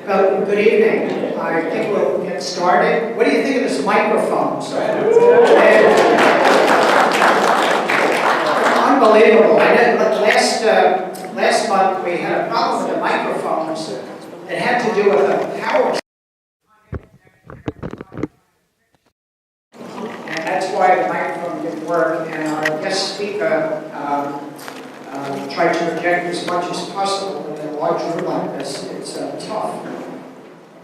Well, good evening. I think we'll get started. What do you think of this microphone? Unbelievable. I did, last month we had a problem with the microphones that had to do with a power. And that's why the microphone didn't work. And our guest speaker tried to project as much as possible in a large room like this. It's tough.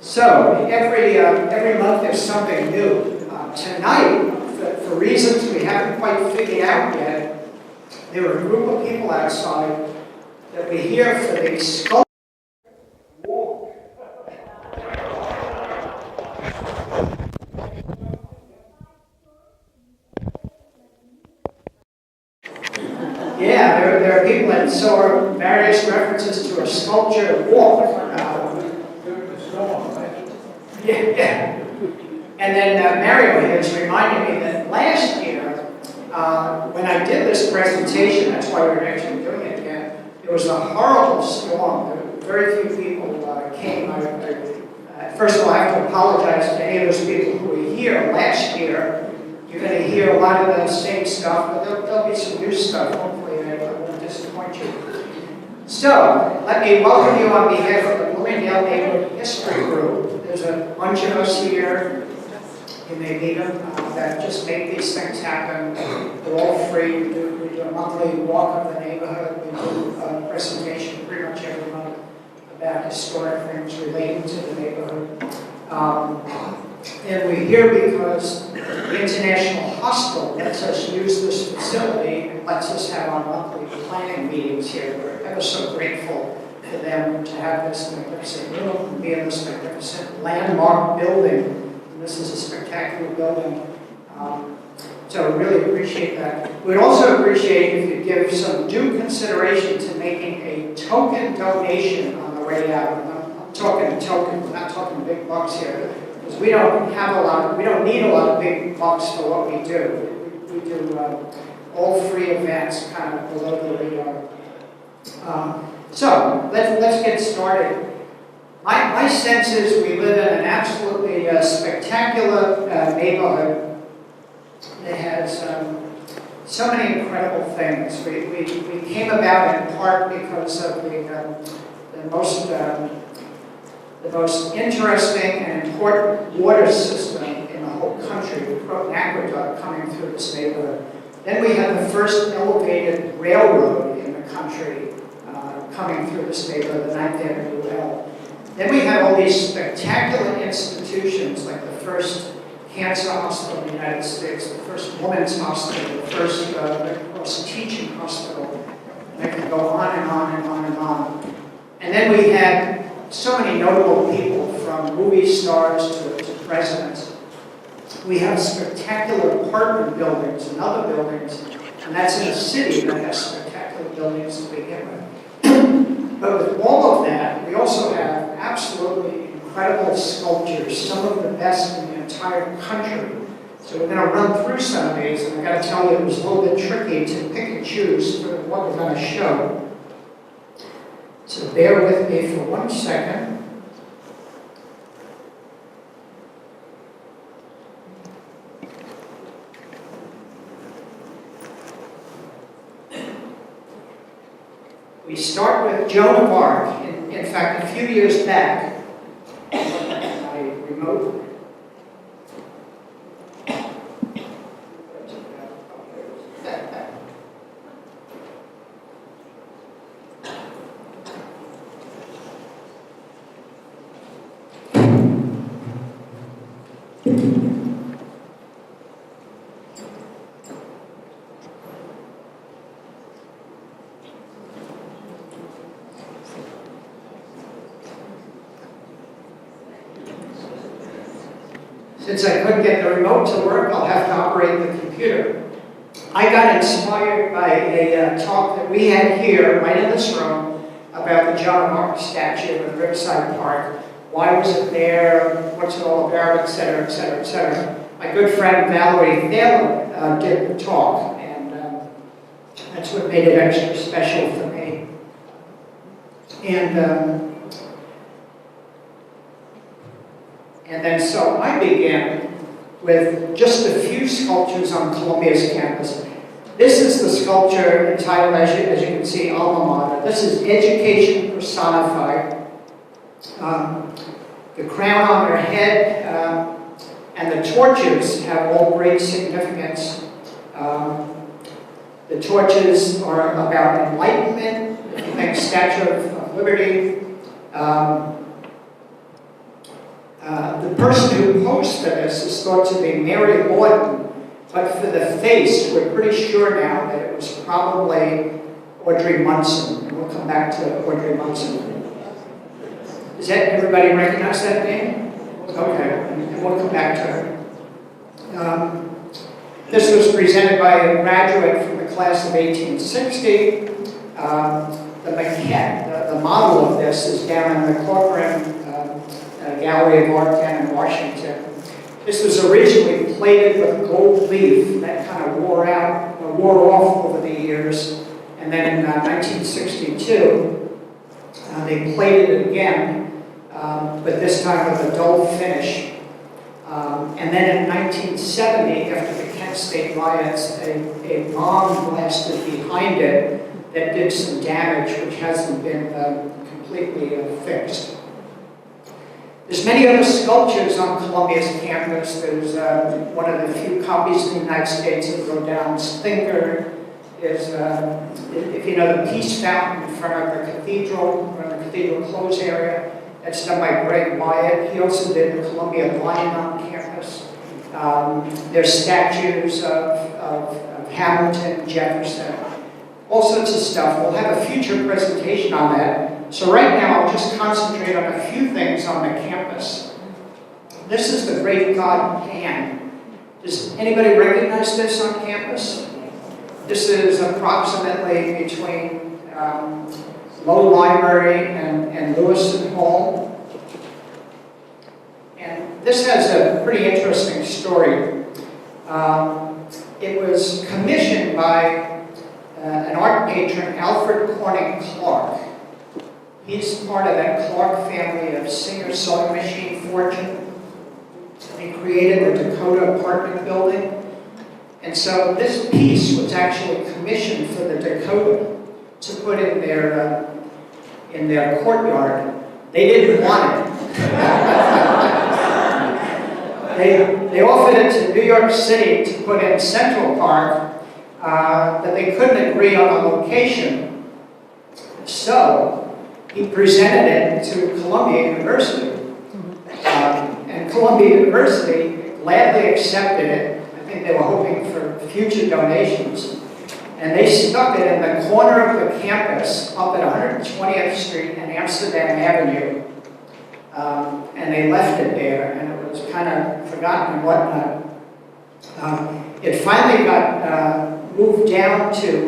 So every month there's something new. Tonight, for reasons we haven't quite figured out yet, there were a group of people outside that were here for the sculpture walk. Yeah, there are people that saw various references to a sculpture walk. Yeah. And then Mario here is reminding me that last year, when I did this presentation, that's why we're actually doing it again, it was a horrible storm. Very few people came. First of all, I have to apologize to any of those people who were here last year. You're going to hear a lot of the same stuff, but there'll be some new stuff. Hopefully, I won't disappoint you. So, let me welcome you on behalf of the Bloomingdale Neighborhood History Group. There's a bunch of us here. You may meet them that just make these things happen. They're all free. We do a monthly walk of the neighborhood. We do a presentation pretty much every month about historic things relating to the neighborhood. And we're here because the International Hospital lets us use this facility and lets us have our monthly planning meetings here. We're ever so grateful for them to have this magnificent room and be in this magnificent landmark building. This is a spectacular building, so we really appreciate that. We'd also appreciate if you give some due consideration to making a token donation on the way out. I'm talking token, we're not talking big bucks here, because we don't need a lot of big bucks for what we do. We do all free events kind of below the radar. So let's get started. My sense is we live in an absolutely spectacular neighborhood that has so many incredible things. We came about in part because of the most interesting and important water system in the whole country, the Croton Aqueduct coming through this neighborhood. Then we had the first elevated railroad in the country coming through this neighborhood, the 9th Avenue L. Then we had all these spectacular institutions, like the first cancer hospital in the United States, the first women's hospital, the first teaching hospital. And I could go on and on and on and on. And then we had so many notable people, from movie stars to presidents. We have spectacular apartment buildings and other buildings, and that's in a city that has spectacular buildings to begin with. But with all of that, we also have absolutely incredible sculptures, some of the best in the entire country. So we're going to run through some of these, and I've got to tell you, it was a little bit tricky to pick and choose for what we're going to show. So bear with me for 1 second. We start with Joan of Arc. In fact, a few years back, my remote. Since I couldn't get the remote to work, I'll have to operate the computer. I got inspired by a talk that we had here, right in this room, about the Joan of Arc statue in Riverside Park. Why was it there? What's it all about? Et cetera, et cetera, et cetera. My good friend Valerie Thaler did the talk, and that's what made it extra special for me. And And then so I began with just a few sculptures on Columbia's campus. This is the sculpture entitled, as you can see, Alma Mater. This is education personified. The crown on her head and the torches have all great significance. The torches are about enlightenment, the Statue of Liberty. The person who posed for this is thought to be Mary Lawton, but for the face, we're pretty sure now that it was probably Audrey Munson. And we'll come back to Audrey Munson. Does everybody recognize that name? Okay, and we'll come back to her. This was presented by a graduate from the class of 1860. The maquette, the model of this is down in the Corcoran Gallery of Art down in Washington. This was originally plated with gold leaf that kind of wore off over the years. And then in 1962, they plated it again, but this time with a dull finish. And then in 1970, after the Kent State riots, a bomb blasted behind it that did some damage, which hasn't been completely fixed. There's many other sculptures on Columbia's campus. There's one of the few copies in the United States of Rodin's Thinker. There's, if you know, the Peace Fountain in front of the Cathedral, or the Cathedral Close area. That's done by Greg Wyatt. He also did the Columbia Lion on campus. There's statues of Hamilton, Jefferson, all sorts of stuff. We'll have a future presentation on that. So right now, I'll just concentrate on a few things on the campus. This is the great god Pan. Does anybody recognize this on campus? This is approximately between Low Library and Lewis and Hall. And this has a pretty interesting story. It was commissioned by an art patron, Alfred Corning Clark. He's part of that Clark family of Singer sewing machine fortune. They created the Dakota apartment building. And so this piece was actually commissioned for the Dakota to put in their courtyard. They didn't want it. They offered it to New York City to put in Central Park, but they couldn't agree on a location. So he presented it to Columbia University. And Columbia University gladly accepted it. I think they were hoping for future donations. And they stuck it in the corner of the campus up at 120th Street and Amsterdam Avenue. And they left it there, and it was kind of forgotten and whatnot. It finally got moved down to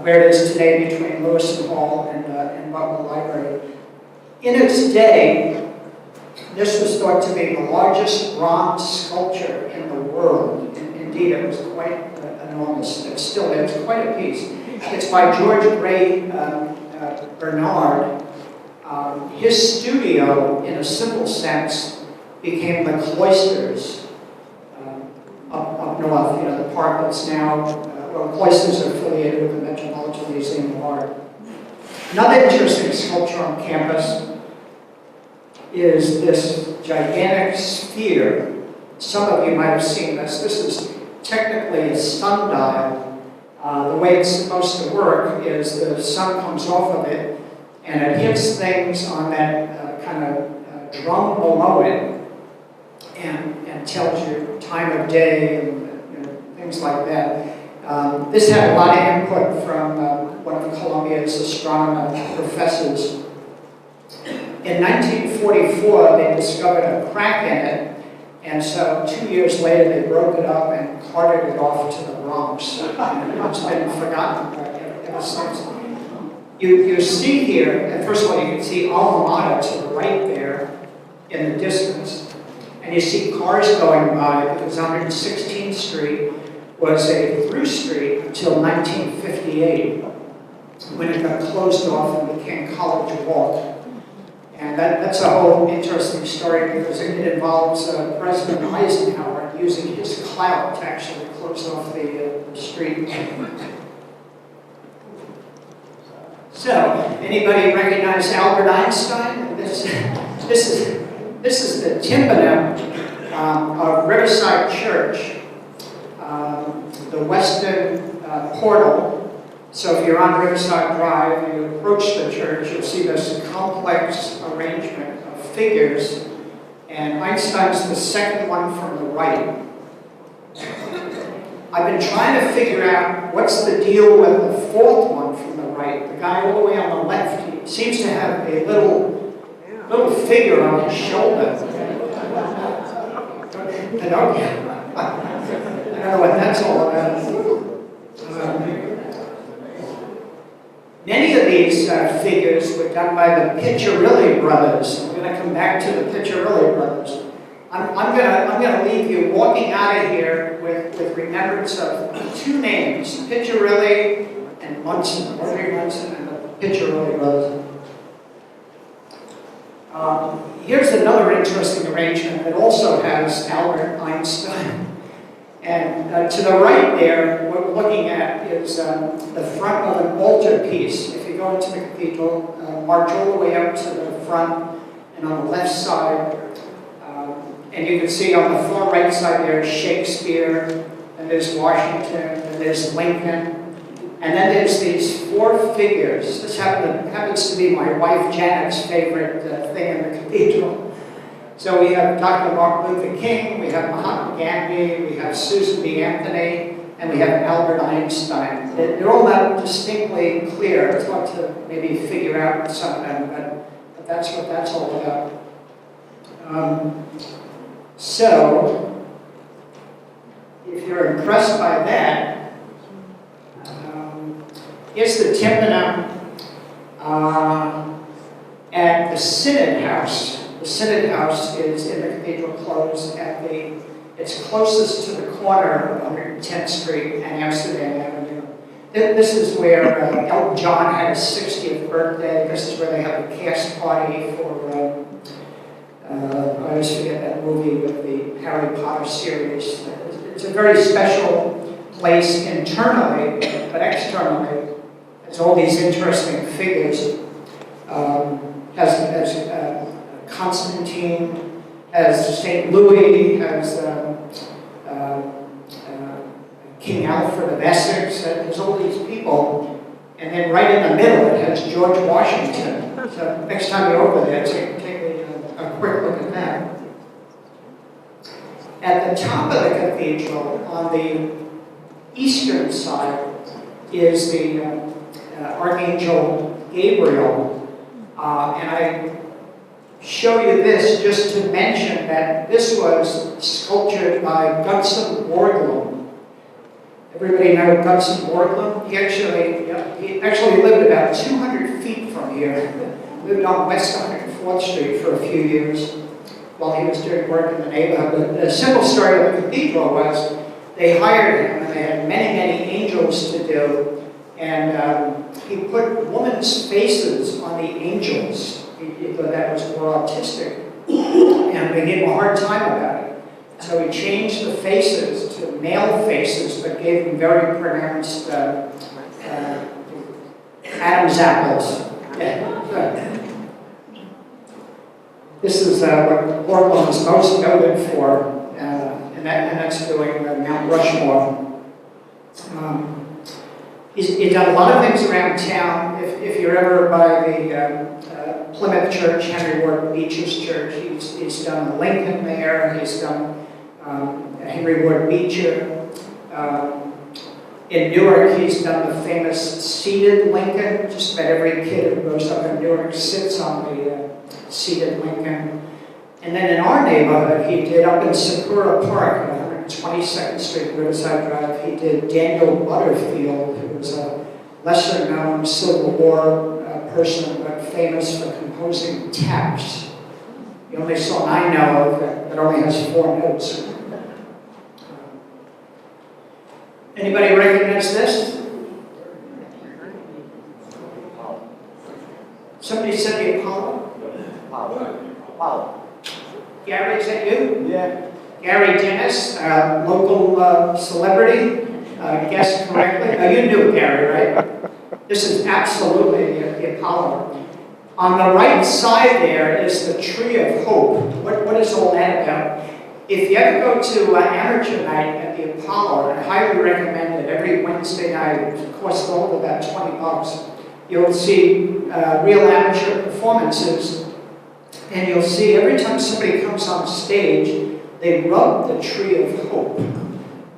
where it is today between Lewis and Hall and Butler Library. In its day, this was thought to be the largest bronze sculpture in the world. Indeed, it was quite enormous. It still is quite a piece. It's by George Gray Bernard. His studio, in a simple sense, became the cloisters up north. You know, the park that's now, cloisters are affiliated with the Metropolitan Museum of Art. Another interesting sculpture on campus is this gigantic sphere. Some of you might have seen this. This is technically a sundial. The way it's supposed to work is the sun comes off of it and it hits things on that kind of drum below it and tells you time of day and things like that. This had a lot of input from one of Columbia's astronomy professors. In 1944, they discovered a crack in it, and so 2 years later, they broke it up and carted it off to the Bronx. And it's been forgotten ever since. You see here, and first of all, you can see Alma Mater to the right there in the distance. And you see cars going by because 116th Street was a through street until 1958, when it got closed off and became College Walk. And that's a whole interesting story because it involves President Eisenhower using his clout to actually close off the street. So, anybody recognize Albert Einstein? This is the tympanum of Riverside Church, the western portal. So if you're on Riverside Drive and you approach the church, you'll see this complex arrangement of figures, and Einstein's the second one from the right. I've been trying to figure out what's the deal with the fourth one from the right, the guy all the way on the left. He seems to have a little figure on his shoulder. Pinocchio. I don't know what that's all about. Many of these figures were done by the Piccirilli Brothers. I'm going to come back to the Piccirilli Brothers. I'm going to leave you walking out of here with remembrance of two names, Piccirilli and Munson, Audrey Munson and the Piccirilli Brothers. Here's another interesting arrangement that also has Albert Einstein. And to the right there, what we're looking at is the front of an altarpiece. If you go into the cathedral, march all the way up to the front, and on the left side, and you can see on the far right side there is Shakespeare, and there's Washington, and there's Lincoln, and then there's these four figures. This happens to be my wife Janet's favorite thing in the cathedral. So we have Dr. Martin Luther King, we have Mahatma Gandhi, we have Susan B. Anthony, and we have Albert Einstein. They're all not distinctly clear. It's hard to maybe figure out some of them, but that's what that's all about. So, if you're impressed by that, here's the tympanum at the Synod House. The Synod House is in the cathedral close it's closest to the corner of 110th Street and Amsterdam Avenue. This is where Elton John had his 60th birthday. This is where they have a cast party for, I always forget that movie with the Harry Potter series. It's a very special place internally, but externally, it's all these interesting figures. Has Constantine, has St. Louis, has King Alfred of Essex, there's all these people, and then right in the middle it has George Washington. So next time you're over there, take a quick look at that. At the top of the cathedral, on the eastern side, is the Archangel Gabriel, and I show you this just to mention that this was sculptured by Gutzom Borglum. Everybody know Gutzom Borglum? He actually lived about 200 feet from here. Lived on West 104th Street for a few years while he was doing work in the neighborhood. But the simple story of the cathedral was they hired him and they had many, many angels to do. And he put women's faces on the angels. He thought that was more artistic. And they gave him a hard time about it. So he changed the faces to male faces, but gave them very pronounced Adam's apples. Yeah. This is what Borglum is most noted for, and that's doing Mount Rushmore. He's done a lot of things around town. If you're ever by the Plymouth Church, Henry Ward Beecher's church, he's done the Lincoln there, he's done Henry Ward Beecher. In Newark, he's done the famous seated Lincoln. Just about every kid who grows up in Newark sits on the seated Lincoln. And then in our neighborhood, he did up in Sakura Park, 122nd Street, Riverside Drive, he did Daniel Butterfield, who was a lesser-known Civil War person, but famous for composing taps. The only song I know of that only has 4 notes. Anybody recognize this? Somebody said the Apollo? Apollo. Gary, is that you? Yeah. Gary Dennis, local celebrity, guessed correctly. You knew Gary, right? This is absolutely the Apollo. On the right side there is the Tree of Hope. What is all that about? If you ever go to amateur night at the Apollo, I highly recommend it every Wednesday night. It costs all about $20. You'll see real amateur performances, and you'll see every time somebody comes on stage, they rub the Tree of Hope.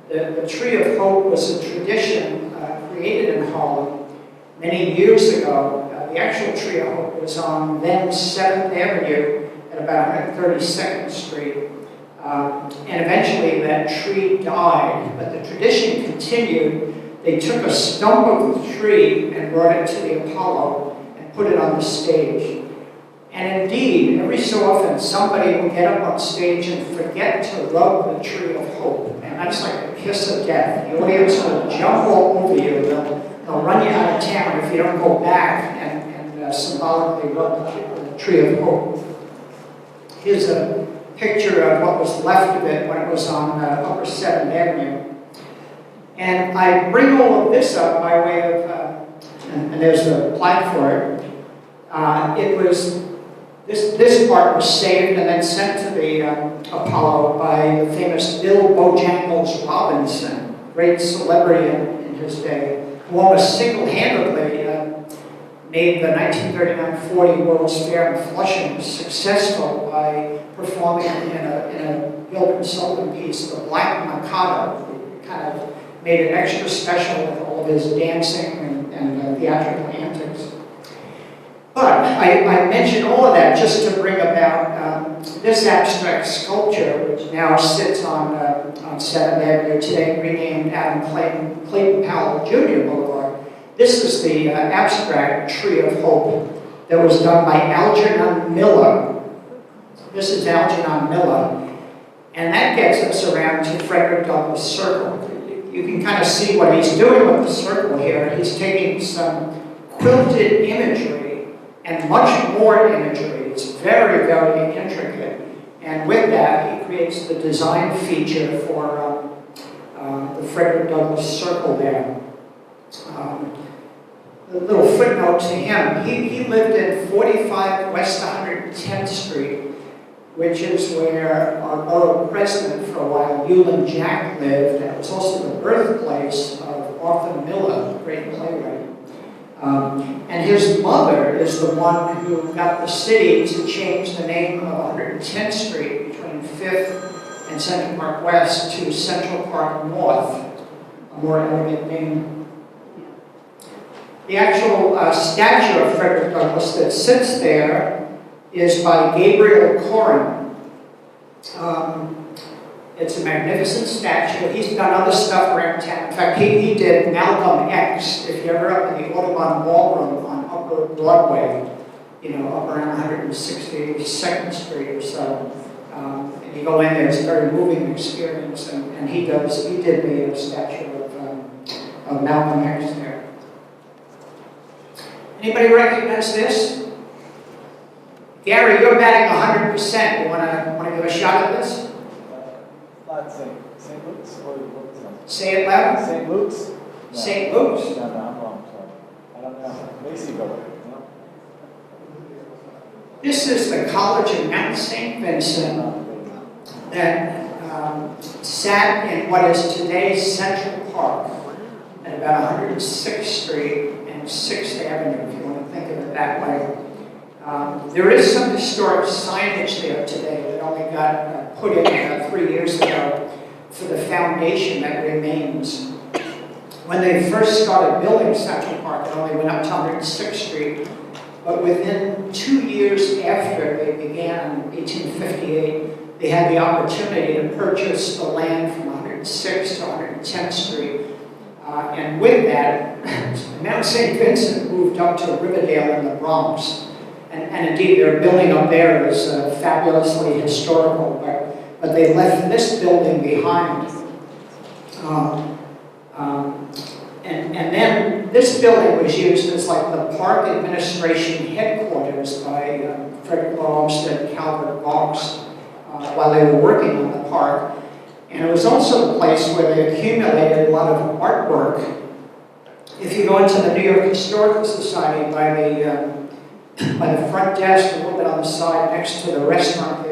The Tree of Hope was a tradition created in Harlem many years ago. The actual Tree of Hope was on then 7th Avenue at about 132nd Street. And eventually that tree died, but the tradition continued. They took a stump of the tree and brought it to the Apollo and put it on the stage. And indeed, every so often, somebody will get up on stage and forget to rub the Tree of Hope. And that's like a kiss of death. The audience will jump all over you. They'll run you out of town if you don't go back and symbolically rub the Tree of Hope. Here's a picture of what was left of it when it was on Upper 7th Avenue. And I bring all of this up by way of, and there's a plaque for it. It was, this part was saved and then sent to the Apollo by the famous Bill Bojangles Robinson, great celebrity in his day, who almost single-handedly made the 1939-40 World's Fair in Flushing successful by performing in a Bill Consultant piece, The Black Mikado. It kind of made it extra special with all of his dancing and theatrical antics. But I mention all of that just to bring about this abstract sculpture, which now sits on 7th Avenue, today renamed Adam Clayton Powell Jr. Boulevard. This is the abstract Tree of Hope that was done by Algernon Miller. This is Algernon Miller. And that gets us around to Frederick Douglass Circle. You can kind of see what he's doing with the circle here. He's taking some quilted imagery and much more imagery. It's very, very intricate. And with that, he creates the design feature for the Frederick Douglass Circle there. A little footnote to him, he lived in 45 West 110th Street, which is where our borough president for a while, Euland Jack, lived. And it was also the birthplace of Arthur Miller, the great playwright. And his mother is the one who got the city to change the name of 110th Street between 5th and Central Park West to Central Park North, a more elegant name. The actual statue of Frederick Douglass that sits there is by Gabriel Corin. It's a magnificent statue. He's done other stuff around town. In fact, he did Malcolm X, if you're ever up in the Audubon Ballroom on Upper Broadway, up around 162nd Street or so. And you go in there, it's a very moving experience, and he did the statue of Malcolm X there. Anybody recognize this? Gary, you're batting 100%. You want to give a shot at this? Not St. Luke's? Or what is that? Say it loud. St. Luke's? No. St. Luke's? No, I'm wrong. Sorry. I don't know. Macy Building. No? This is the College of Mount St. Vincent that sat in what is today Central Park at about 106th Street and 6th Avenue, if you want to think of it that way. There is some historic signage there today that only got put in 3 years ago for the foundation that remains. When they first started building Central Park, it only went up to 106th Street, but within 2 years after they began in 1858, they had the opportunity to purchase the land from 106th to 110th Street. And with that, Mount St. Vincent moved up to Riverdale in the Bronx. And indeed, their building up there is fabulously historical, but they left this building behind. And then this building was used as like the park administration headquarters by Frederick Douglass and Calvert Vaux while they were working on the park. And it was also the place where they accumulated a lot of artwork. If you go into the New York Historical Society by the front desk, a little bit on the side next to the restaurant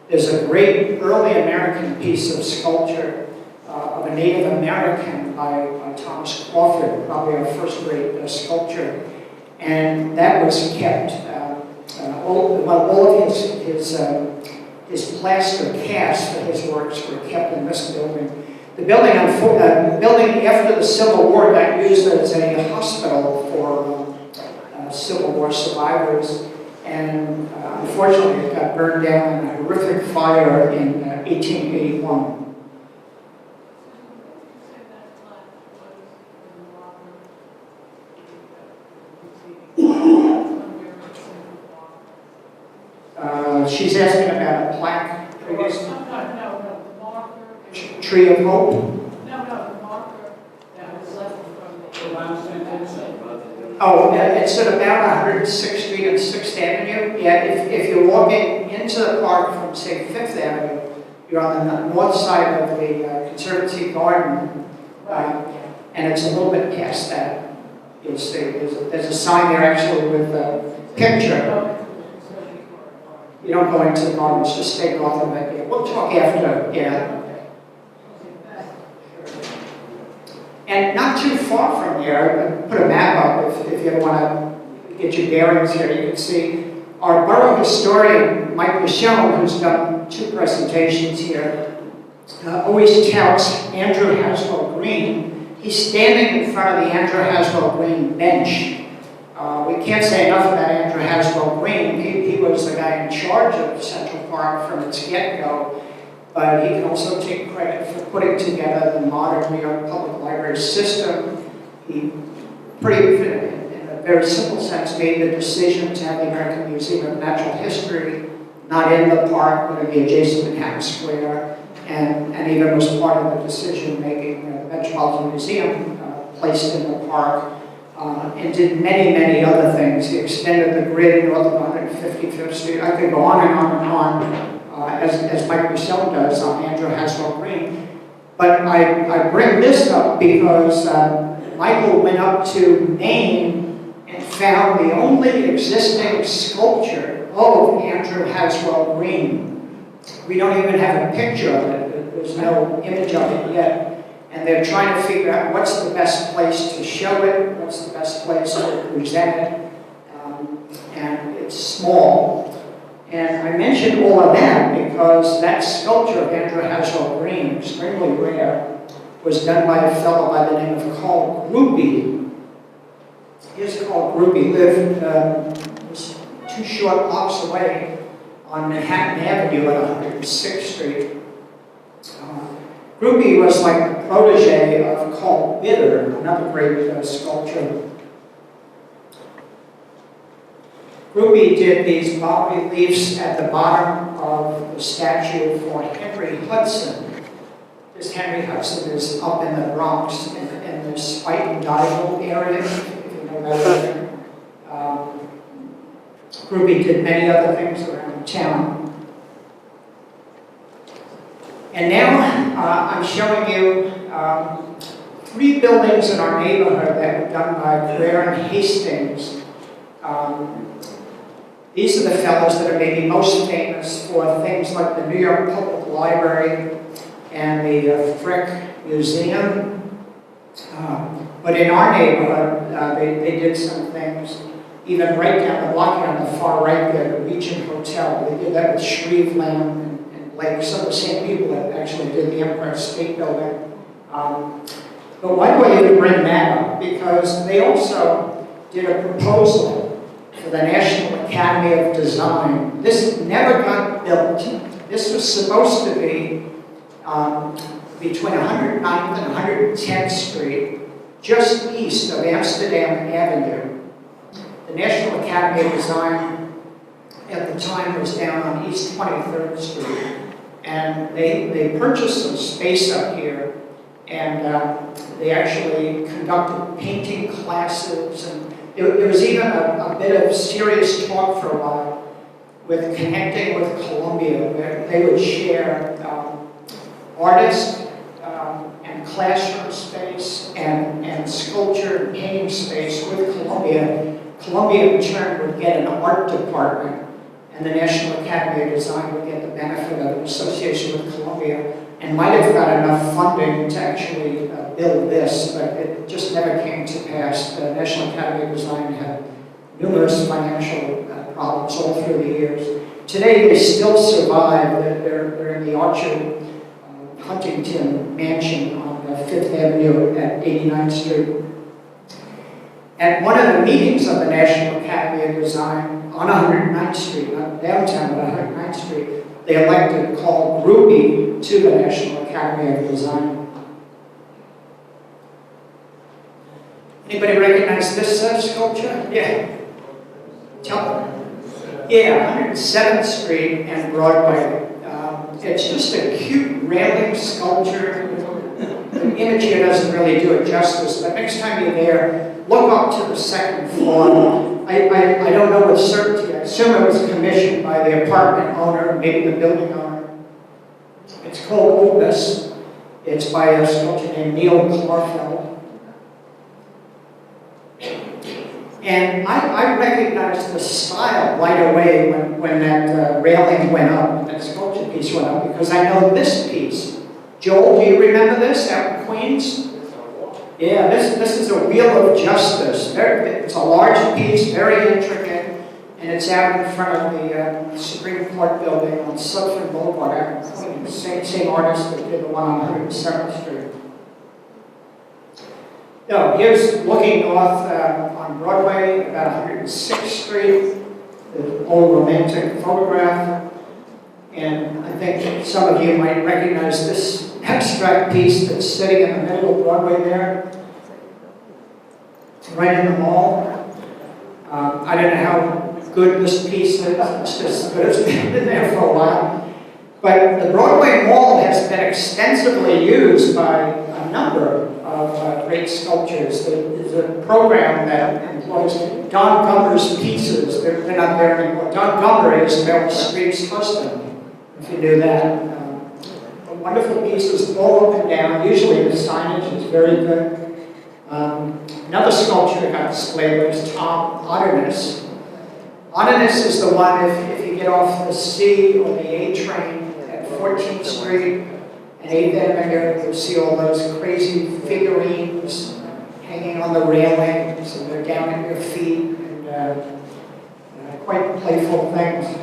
there's a great early American piece of sculpture of a Native American by Thomas Crawford, probably our first great sculpture. And that was kept, all of his plaster casts for his works were kept in this building. The building after the Civil War got used as a hospital for Civil War survivors, and unfortunately it got burned down in a horrific fire in 1881. She's asking about a plaque. No, the marker. Tree of Hope? No, the marker that was left from the last sentence. Oh, it's at about 106th Street and 6th Avenue. Yeah, if you're walking into the park from, say, 5th Avenue, you're on the north side of the Conservancy Garden, and it's a little bit past that. You'll see there's a sign there actually with a picture. You don't go into the gardens, just stay north of it. Yeah, we'll talk after, yeah. And not too far from here, I put a map up if you want to get your bearings here. You can see our borough historian, Mike Miscione, who's done 2 presentations here, always touts Andrew Haswell Green. He's standing in front of the Andrew Haswell Green bench. We can't say enough about Andrew Haswell Green. He was the guy in charge of Central Park from its get-go, but he can also take credit for putting together the modern New York Public Library system. He in a very simple sense, made the decision to have the American Museum of Natural History not in the park, but in the adjacent Manhattan Square, and even was part of the decision-making the Metropolitan Museum placed in the park. And did many, many other things. He extended the grid north of 155th Street. I could go on and on and on, as Mike Miscione does on Andrew Haswell Green. But I bring this up because Michael went up to Maine and found the only existing sculpture of Andrew Haswell Green. We don't even have a picture of it. There's no image of it yet. And they're trying to figure out what's the best place to show it, what's the best place to present it, and it's small. And I mentioned all of that because that sculpture of Andrew Haswell Green, extremely rare, was done by a fellow by the name of Karl Gruppe. Here's Karl Gruppe, lived was 2 short blocks away on Manhattan Avenue at 106th Street. Gruppe was like the protege of Karl Gruppe, another great sculptor. Gruppe did these bas-reliefs at the bottom of the statue for Henry Hudson. This Henry Hudson is up in the Bronx, in the Spike and Dival area, if you know that area. Gruppe did many other things around town. And now I'm showing you 3 buildings in our neighborhood that were done by Clare and Hastings. These are the fellows that are maybe most famous for things like the New York Public Library and the Frick Museum. But in our neighborhood, they did some things, even right down the block here on the far right there, the Regent Hotel. They did that with Shreve land. Like some of the same people that actually did the Empire State Building. But why do I even bring that up? Because they also did a proposal for the National Academy of Design. This never got built. This was supposed to be between 109th and 110th Street, just east of Amsterdam Avenue. The National Academy of Design at the time was down on East 23rd Street. And they purchased some space up here, And they actually conducted painting classes, and there was even a bit of serious talk for a while with connecting with Columbia, where they would share artists and classroom space and sculpture and painting space with Columbia. Columbia in turn would get an art department, and the National Academy of Design would get the benefit of an association with Columbia, and might have got enough funding to actually build this, but it just never came to pass. The National Academy of Design had numerous financial problems all through the years. Today they still survive. They're in the Orchard Huntington mansion on 5th Avenue at 89th Street. At one of the meetings of the National Academy of Design on 109th Street, not downtown, but 109th Street, they elected Karl Gruppe to the National Academy of Design. Anybody recognize this sculpture? Yeah. Tell them. Yeah, 107th Street and Broadway. It's just a cute railing sculpture. The image here doesn't really do it justice, but next time you're there, look up to the second floor. I don't know with certainty. I assume it was commissioned by the apartment owner, maybe the building owner. It's called Opus. It's by a sculptor named Klarfeld. And I recognized the style right away when that railing went up, that sculpture piece went up, because I know this piece. Joel, do you remember this out in Queens? Yeah, this is a Wheel of Justice. It's a large piece, very intricate, and it's out in front of the Supreme Court building on Sutphin Boulevard out in Queens. Same artist that did the one on 107th Street. No, here's looking north on Broadway, about 106th Street, the old romantic photograph. And I think some of you might recognize this abstract piece that's sitting in the middle of Broadway there, right in the mall. I don't know how good this piece is, it's just good. It's been there for a while. But the Broadway Mall has been extensively used by a number of great sculptors. There's a program that employs Don Gummer's pieces. They're not there anymore. Don Gummer is Meryl Streep's husband, if you knew that. Wonderful pieces all up and down. Usually the signage is very good. Another sculpture that got displayed was Tom Otterness. Otterness is the one, if you get off the C or the A train at 14th Street and 8th Avenue, you'll see all those crazy figurines hanging on the railings, and they're down at your feet, and quite playful things.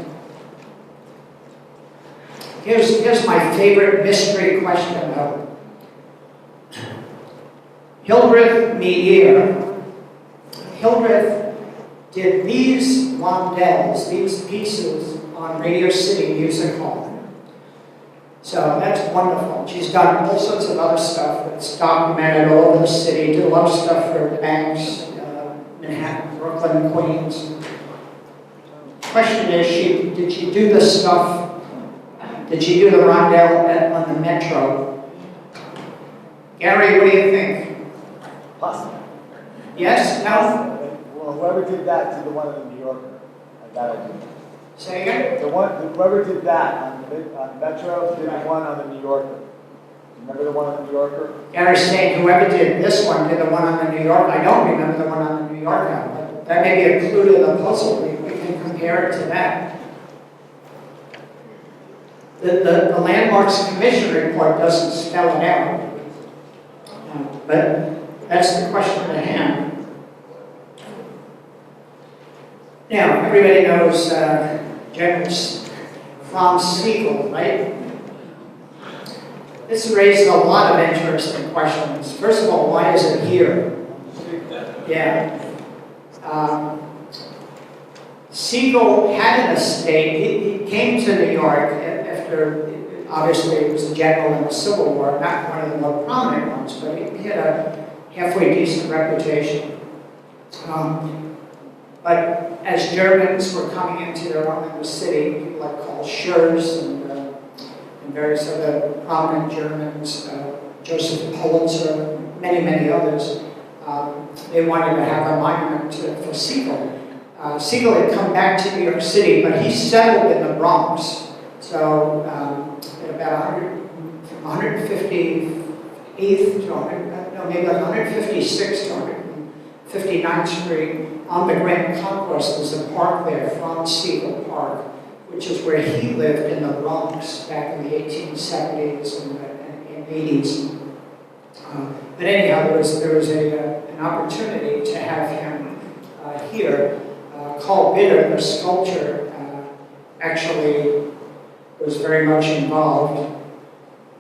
Here's my favorite mystery question, though. Hildreth Meiere. Hildreth did these rondelles, these pieces, on Radio City Music Hall. So that's wonderful. She's done all sorts of other stuff that's documented all over the city, did a lot of stuff for banks, Manhattan, Brooklyn, Queens. Question is, did she do this stuff? Did she do the rondelle on the Metro? Gary, what do you think? Possible. Yes? No? Well, whoever did that did the one in the New Yorker. That I do. Say again? Whoever did that on Metro did the one on the New Yorker. Remember the one on the New Yorker? Gary's saying whoever did this one did the one on the New Yorker. I don't remember the one on the New Yorker, but that may be a clue to the puzzle. We can compare it to that. The Landmarks Commission report doesn't spell it out, but that's the question at hand. Now, everybody knows General Franz Sigel, right? This raises a lot of interesting questions. First of all, why is it here? Yeah. Sigel had an estate. He came to New York after, obviously, he was a general in the Civil War, not one of the more prominent ones, but he had a halfway decent reputation. But as Germans were coming into their own in the city, people like Karl Schurz and various other prominent Germans, Joseph Pulitzer, many, many others. They wanted to have a monument for Sigel. Sigel had come back to New York City, but he settled in the Bronx. So at about 158th to 156th to 159th Street, on the Grand Concourse, there's a park there, Franz Sigel Park, which is where he lived in the Bronx back in the 1870s and 80s. But anyhow, there was an opportunity to have him here. Karl Gruppe, the sculptor, actually was very much involved.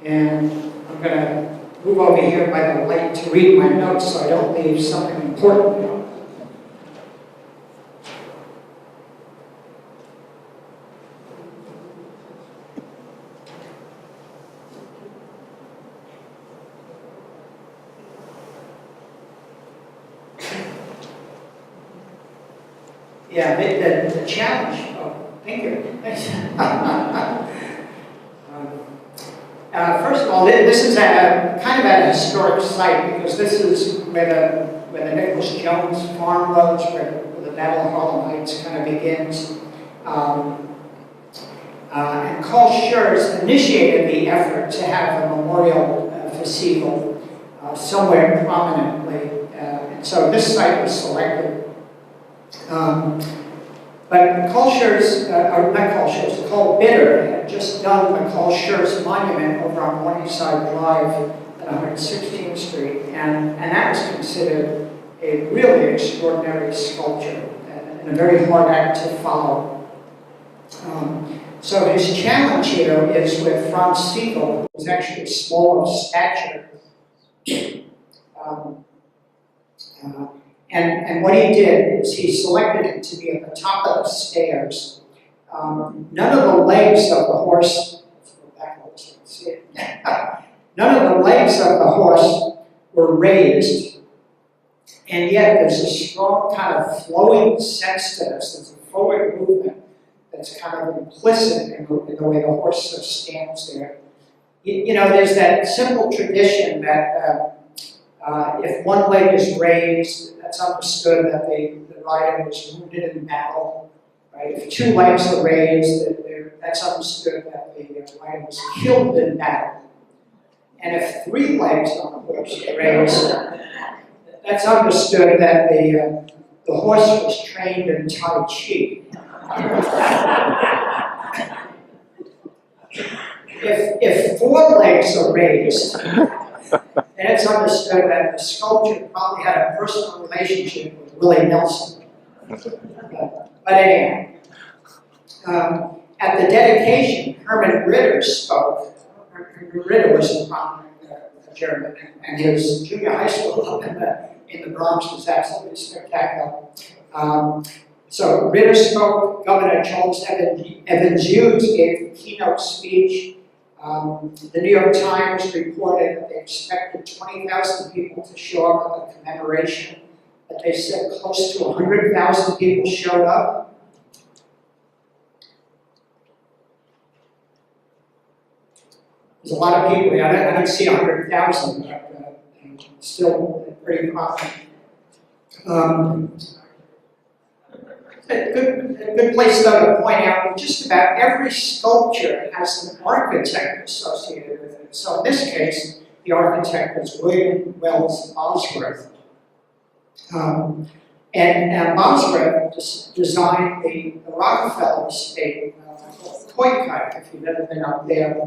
And I'm going to move over here by the light to read my notes so I don't leave something important out. Yeah, the challenge, thank you. First of all, this is kind of a historic site because this is where the Nicholas Jones farm was, where the Battle of Harlem Heights kind of begins. And Karl Schurz initiated the effort to have a memorial for Sigel somewhere prominently. And so this site was selected. But Karl Bitter had just done the Karl Schurz monument over on Riverside Drive at 116th Street, and that was considered a really extraordinary sculpture and a very hard act to follow. So his challenge here is with Franz Sigel, who's actually small of stature. And what he did is he selected it to be at the top of the stairs. None of the legs of the horse, none of the legs of the horse were raised, and yet there's a strong kind of flowing sense to this. There's a forward movement that's kind of implicit in the way the horse sort of stands there. You know, there's that simple tradition that if one leg is raised, that's understood that the rider was wounded in battle. Right? If two legs are raised, that's understood that the rider was killed in battle. And if three legs on the horse are raised, that's understood that the horse was trained in Tai Chi. If four legs are raised, then it's understood that the sculptor probably had a personal relationship with Willie Nelson. But anyhow, at the dedication, Herman Ritter spoke. Herman Ritter was a prominent German, and his junior high school up in the Bronx was absolutely spectacular. So Ritter spoke. Governor Charles Evans Hughes gave the keynote speech. The New York Times reported that they expected 20,000 people to show up at the commemoration, but they said close to 100,000 people showed up. There's a lot of people. I didn't see 100,000, but still pretty prominent. A good place, though, to point out that just about every sculpture has an architect associated with it. So in this case, the architect was William Wells Bosworth. And Bosworth designed the Rockefeller estate, Coit, if you've ever been up there.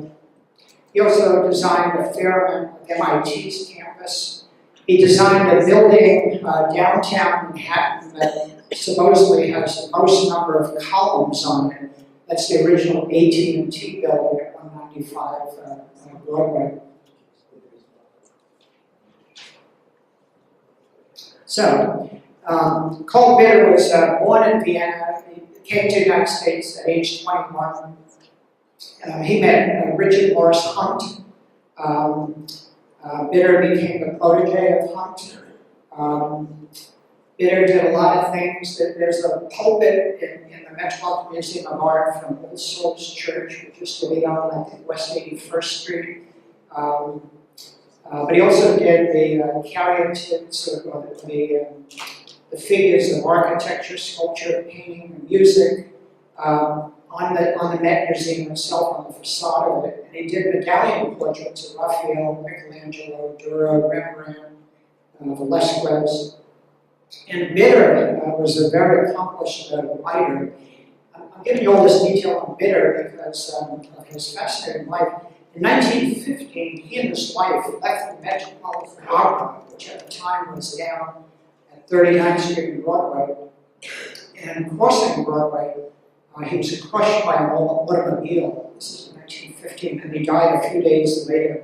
He also designed the Fairmont MIT's campus. He designed a building downtown Manhattan that supposedly has the most number of columns on it. That's the original AT&T building at 195 Broadway. So, Karl Gruppe was born in Vienna. He came to the United States at age 21. He met Richard Morris Hunt. Bitter became the protege of Hunt. Bitter did a lot of things. There's a pulpit in the Metropolitan Museum of Art from All Souls Church, which used to be on, I think, West 81st Street. But he also did the caryatids, the figures of architecture, sculpture, painting, and music on the Met Museum itself, on the facade of it. And he did medallion portraits of Raphael, Michelangelo, Dürer, Rembrandt, Velázquez. And Bitter was a very accomplished writer. I'm giving you all this detail on Bitter because of his fascinating life. In 1915, he and his wife left the Metropolitan Opera, which at the time was down at 39th Street and Broadway. And crossing Broadway, he was crushed by an automobile. This is in 1915, and he died a few days later.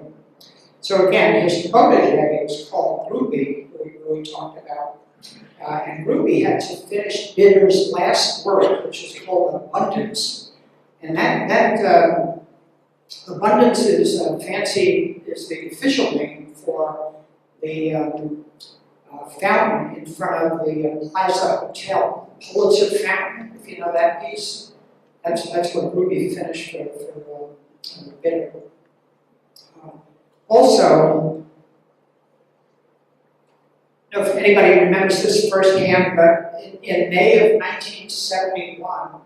So again, his protege was Karl Gruppe, who we talked about. And Gruppe had to finish Bitter's last work, which is called Abundance. And that Abundance is is the official name for the fountain in front of the Plaza Hotel, Pulitzer Fountain, if you know that piece. That's what Gruppe finished for Bitter. Also, I don't know if anybody remembers this firsthand, but in May of 1971,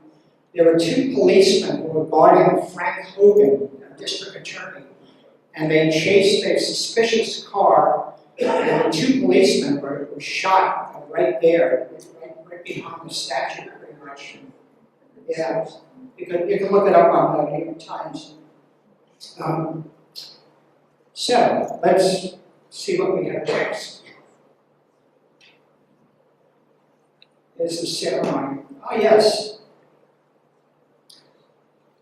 there were two policemen who were guarding Frank Hogan, a district attorney, and they chased a suspicious car, and the two policemen were shot right there, right behind the statue, pretty much. Yeah, you can look it up on the New York Times. So let's see what we have next. There's the ceremony. Oh yes.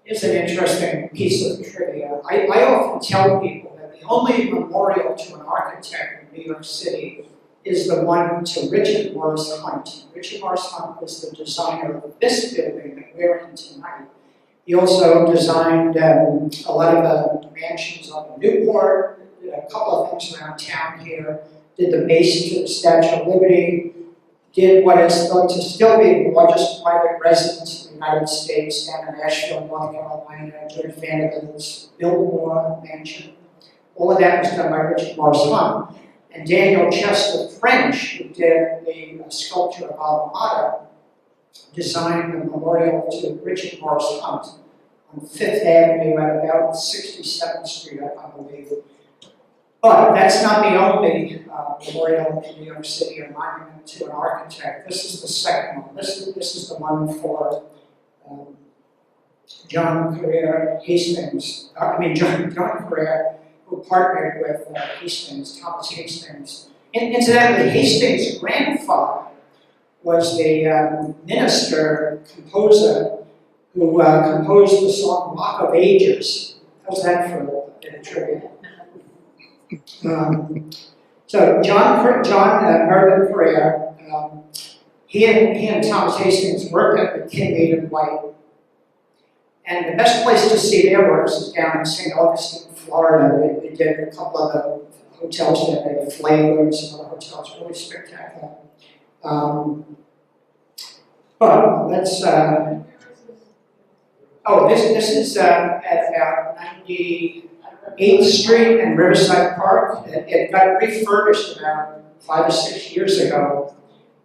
It's an interesting piece of trivia. I often tell people that the only memorial to an architect in New York City is the one to Richard Morris Hunt. Richard Morris Hunt was the designer of this building that we're in tonight. He also designed a lot of the mansions up in Newport, did a couple of things around town here, did the base to the Statue of Liberty, did what is thought to still be the largest private residence in the United States down in Asheville, North Carolina, George Vanderbilt's Biltmore Mansion. All of that was done by Richard Morris Hunt. And Daniel Chester French, who did the sculpture of Alma Mater, designed the memorial to Richard Morris Hunt on 5th Avenue at about 67th Street, I believe. But that's not the only memorial in New York City or monument to an architect. This is the second one. This is the one for John Carrere Hastings. John Carrere, who partnered with Hastings, Thomas Hastings. Incidentally, Hastings' grandfather was the minister, composer, who composed the song Rock of Ages. How's that for a bit of trivia? So John Mervyn Carrere, he and Thomas Hastings worked at the Kincaid and White. And the best place to see their works is down in St. Augustine, Florida. They did a couple of the hotels there, they had Flavors and other hotels, really spectacular. But let's, this is at about 98th Street and Riverside Park. It got refurbished about 5 or 6 years ago.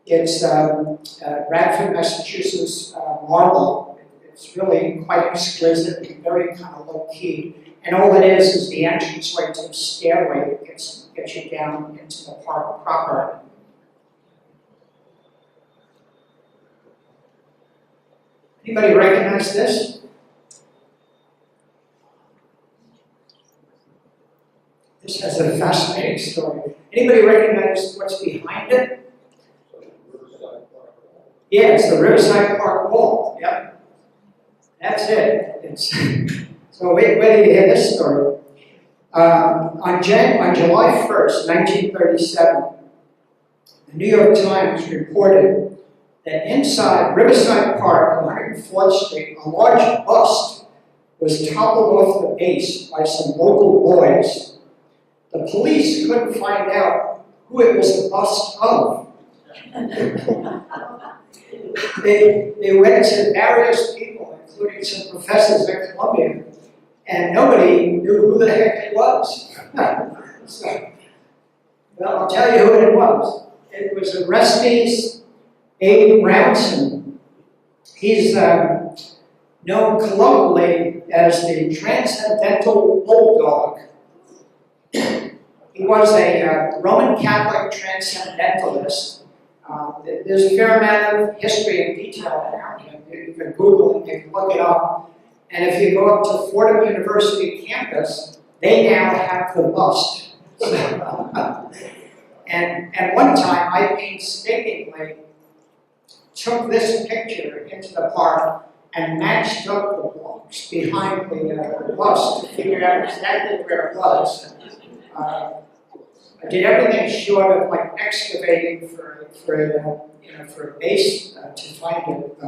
It's Radford, Massachusetts marble. It's really quite exquisite and very kind of low-key. And all it is the entranceway to the stairway that gets you down into the park proper. Anybody recognize this? This has a fascinating story. Anybody recognize what's behind it? Yeah, it's the Riverside Park wall. Yep. That's it. So where do you hear this story? On July 1st, 1937, the New York Times reported that inside Riverside Park, 104th Street, a large bust was toppled off the base by some local boys. The police couldn't find out who it was the bust of. They went to various people, including some professors at Columbia, and nobody knew who the heck it was. So, well, I'll tell you who it was. It was Orestes A. Brownson. He's known colloquially as the Transcendental Bulldog. He was a Roman Catholic transcendentalist. There's a fair amount of history and detail around him. You can Google it, you can look it up. And if you go up to Fordham University campus, they now have the bust. And at one time, I painstakingly took this picture into the park and matched up the blocks behind the bust to figure out exactly where it was. I did everything short of like excavating for a base to find it.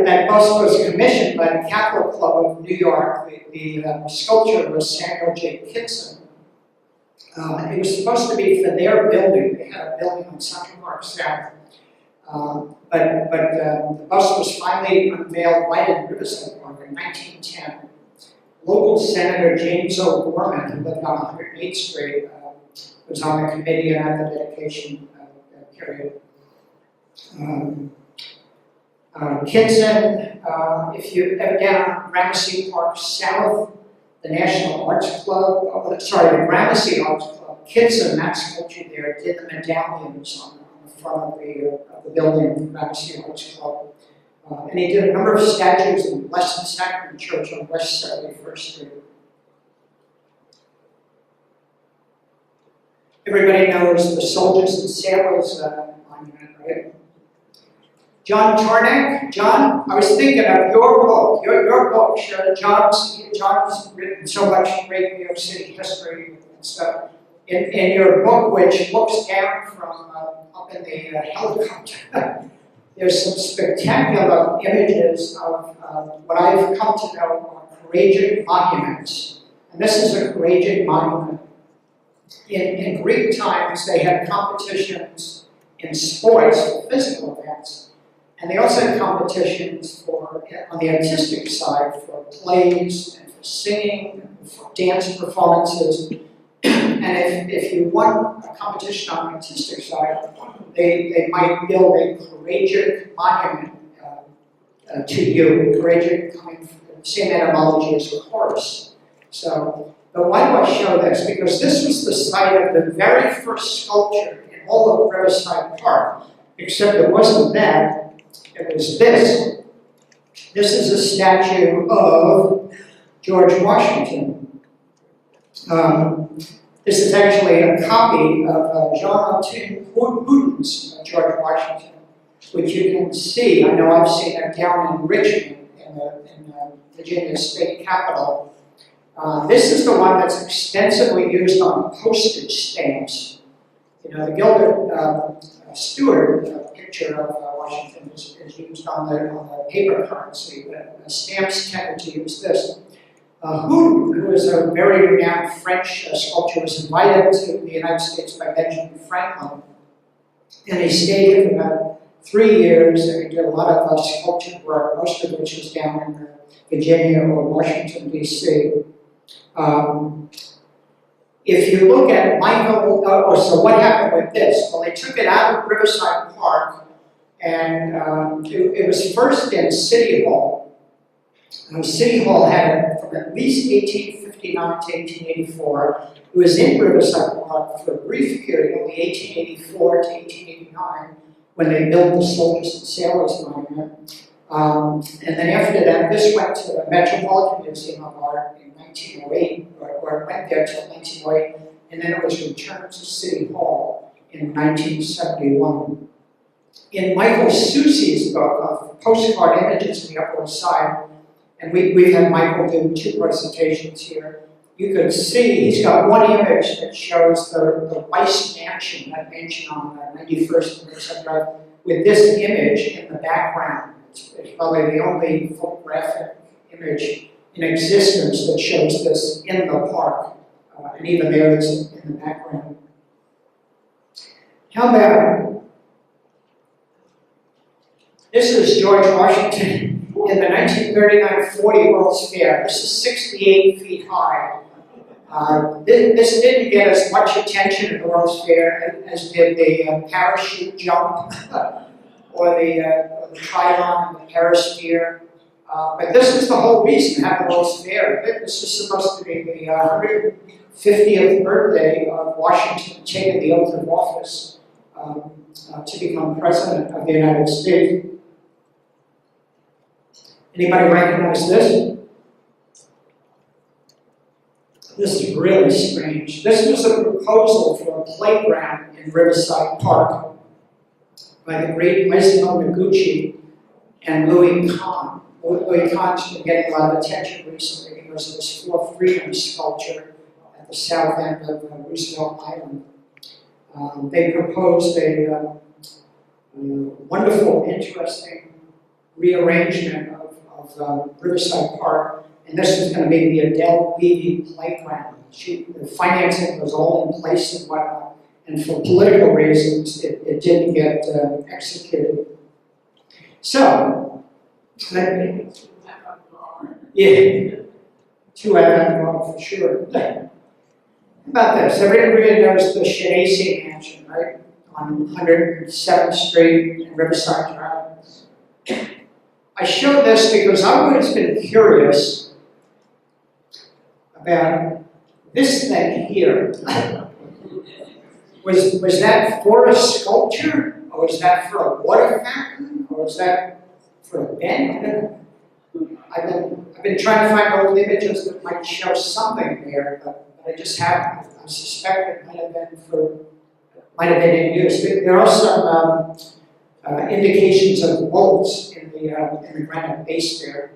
That bust was commissioned by the Catholic Club of New York. The sculpture was Samuel J. Kitson. It was supposed to be for their building. They had a building on Central Park South. But the bust was finally unveiled right in Riverside Park in 1910. Local Senator James O. Gorman, who lived on 108th Street, was on the committee and at the dedication period. Kitson, if you ever down Gramercy Park South, the National Arts Club, the Gramercy Arts Club, Kitson, that sculpture there, did the medallions on the front of the building of the Gramercy Arts Club. And he did a number of statues in the Blessed Sacrament Church on West 71st Street. Everybody knows the Soldiers and Sailors monument, right? John Tarnack. John, I was thinking of your book. Your book, John's written so much great New York City history and stuff. In your book, which looks down from up in the helicopter, there's some spectacular images of what I've come to know are courageous monuments. And this is a courageous monument. In Greek times, they had competitions in sports, physical events. And they also had competitions on the artistic side for plays and for singing and for dance performances. And if you won a competition on the artistic side, they might build a courageous monument to you. Courageous coming from the same etymology as a chorus. So, but why do I show this? Because this was the site of the very first sculpture in all of Riverside Park, except it wasn't that. It was this. This is a statue of George Washington. This is actually a copy of John Wooden's George Washington, which you can see. I know I've seen it down in Richmond, in the Virginia State Capitol. This is the one that's extensively used on postage stamps. You know, the Gilbert Stuart picture of Washington is used on the paper currency. The stamps tended to use this. Who is a very renowned French sculptor, was invited to the United States by Benjamin Franklin. And he stayed here for about 3 years, and he did a lot of sculpture work, most of which was down in Virginia or Washington, D.C. If you look at Michael, so what happened with this? Well, they took it out of Riverside Park, and it was first in City Hall. City Hall had it from at least 1859 to 1884. It was in Riverside Park for a brief period, only 1884 to 1889, when they built the Soldiers and Sailors Monument. And then after that, this went to the Metropolitan Museum of Art in 1908, or it went there till 1908, and then it was returned to City Hall in 1971. In Michael Soucy's book of postcard images in the Upper West Side, and we've had Michael do 2 presentations here, you could see he's got one image that shows the Weiss Mansion, that mansion on 91st and Riverside Drive, with this image in the background. It's probably the only photographic image in existence that shows this in the park, and even there it's in the background. How about, this is George Washington in the 1939-40 World's Fair. This is 68 feet high. This didn't get as much attention at the World's Fair as did the parachute jump or the trilon and the parasphere. But this is the whole reason to have the World's Fair. This is supposed to be the 150th birthday of Washington taking the oath of office to become President of the United States. Anybody recognize this? This is really strange. This was a proposal for a playground in Riverside Park by the great Massimo Noguchi and Louis Kahn. Louis Kahn's been getting a lot of attention recently because of his For Freedom sculpture at the south end of Roosevelt Island. They proposed a wonderful, interesting rearrangement of Riverside Park, and this was going to be the adult BID playground. The financing was all in place and whatnot, and for political reasons, it didn't get executed. So, yeah, too avant-garde for sure. How about this? Everybody knows the Shenancy Mansion, right? On 107th Street and Riverside Drive. I show this because I've always been curious about this thing here. Was that for a sculpture? Or was that for a water fountain? Or was that for a bench? I've been trying to find old images that might show something there, but I just haven't. I suspect it might have been in use. There are some indications of bolts in the granite base there.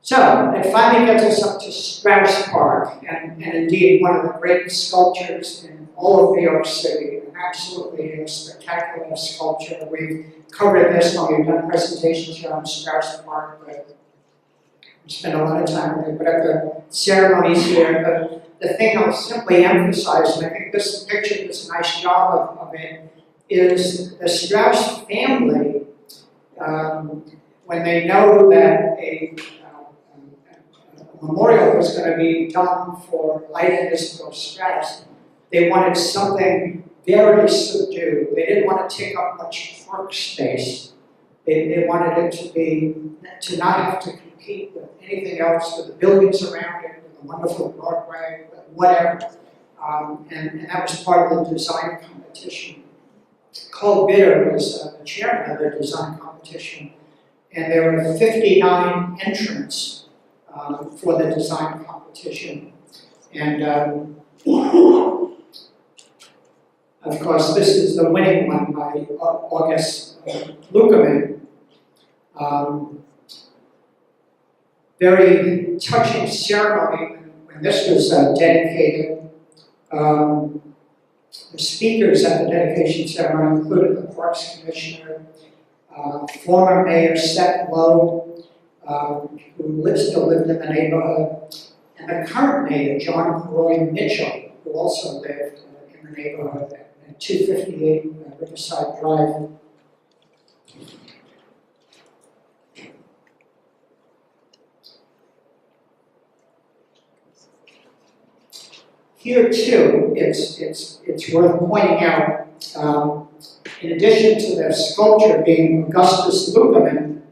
So, it finally gets us up to Strauss Park, and indeed one of the great sculptures in all of New York City, an absolutely spectacular sculpture. We've covered this when we've done presentations here on Strauss Park, but we spent a lot of time with it. But at the ceremonies here, the thing I'll simply emphasize, and I think this picture does a nice job of it, is the Strauss family, when they know that a memorial was going to be done for Ida Isabel Strauss, they wanted something very subdued. They didn't want to take up much park space. They wanted it to not have to compete with anything else, with the buildings around it, with the wonderful Broadway, whatever. And that was part of the design competition. Karl Gruppe was the chairman of the design competition, and there were 59 entrants for the design competition. And of course, this is the winning one by August Lukeman. Very touching ceremony when this was dedicated. The speakers at the dedication ceremony included the Parks Commissioner, former Mayor Seth Lowe, who still lived in the neighborhood, and the current Mayor, John Roy Mitchell, who also lived in the neighborhood at 258 Riverside Drive. Here too, it's worth pointing out, in addition to the sculpture being Augustus Lukeman,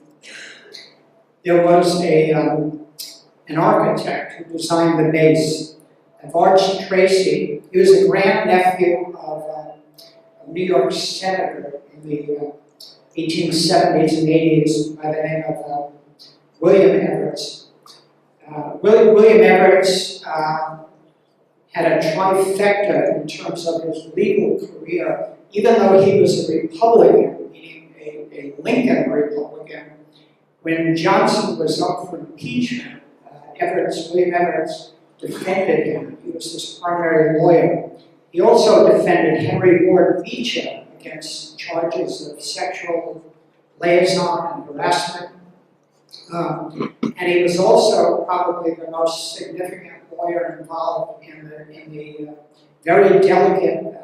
there was an architect who designed the base, Arch Tracy. He was a grandnephew of a New York senator in the 1870s and 80s by the name of William Evarts. William Evarts had a trifecta in terms of his legal career. Even though he was a Republican, meaning a Lincoln Republican, when Johnson was up for impeachment, William Evarts defended him. He was his primary lawyer. He also defended Henry Ward Beecher against charges of sexual liaison and harassment. And he was also probably the most significant lawyer involved in the very delicate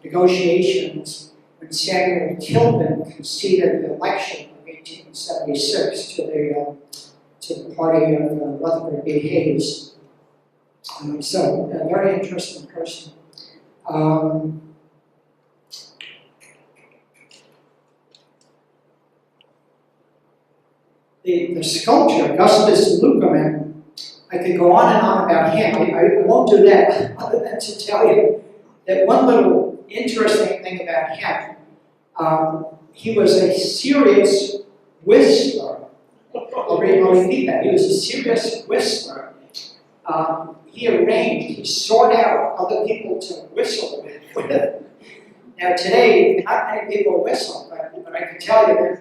negotiations when Samuel Tilden conceded the election of 1976 to the party of Rutherford B. Hayes. So a very interesting person. The sculptor, Augustus Lukeman, I could go on and on about him. I won't do that other than to tell you that one little interesting thing about him, he was a serious whistler. I'll repeat that. He was a serious whistler. He sought out other people to whistle with. Now today, not many people whistle, but I can tell you there's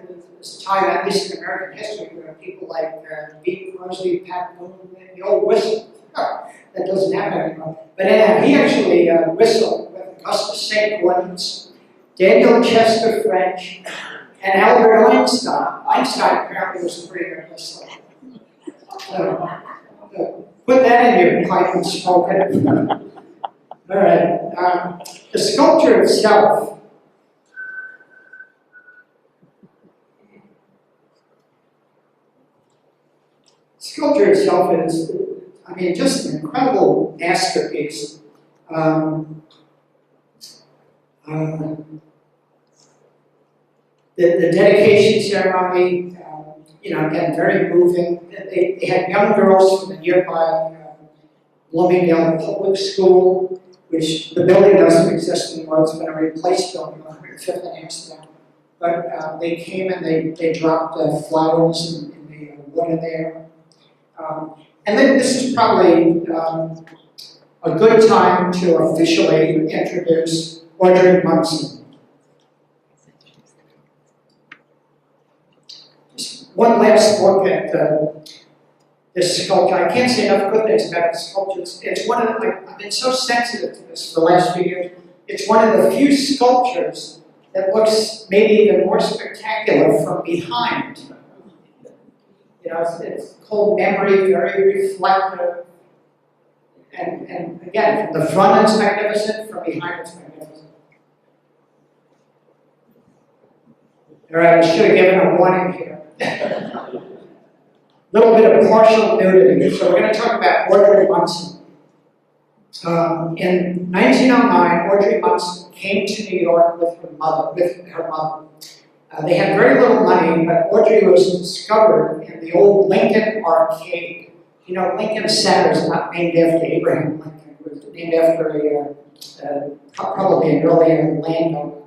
a time, at least in American history, where people like Pete Crosby, Pat Boone, the old whistle. That doesn't happen anymore. But anyhow, he actually whistled with Augustus St. Gordon's, Daniel Chester French, and Albert Einstein. Einstein apparently was a pretty good whistler. Put that in your pipe and smoke it. All right. The sculpture itself. Sculpture itself is, I mean, just an incredible masterpiece. The dedication ceremony, again, very moving. They had young girls from the nearby Bloomingdale Public School, which the building doesn't exist anymore. It's been a replaced building on 105th and Amsterdam. But they came and they dropped flowers in the water there. And then this is probably a good time to officially introduce Audrey Munson. Just one last look at this sculpture. I can't say enough good things about the sculpture. It's one of the, I've been so sensitive to this for the last few years. It's one of the few sculptures that looks maybe even more spectacular from behind. It's cold memory, very reflective. And again, from the front it's magnificent, from behind it's magnificent. All right, I should have given a warning here. A little bit of partial nudity. So we're going to talk about Audrey Munson. In 1909, Audrey Munson came to New York with her mother. They had very little money, but Audrey was discovered in the old Lincoln Arcade. Lincoln Center is not named after Abraham Lincoln. It was named after probably an earlier landowner.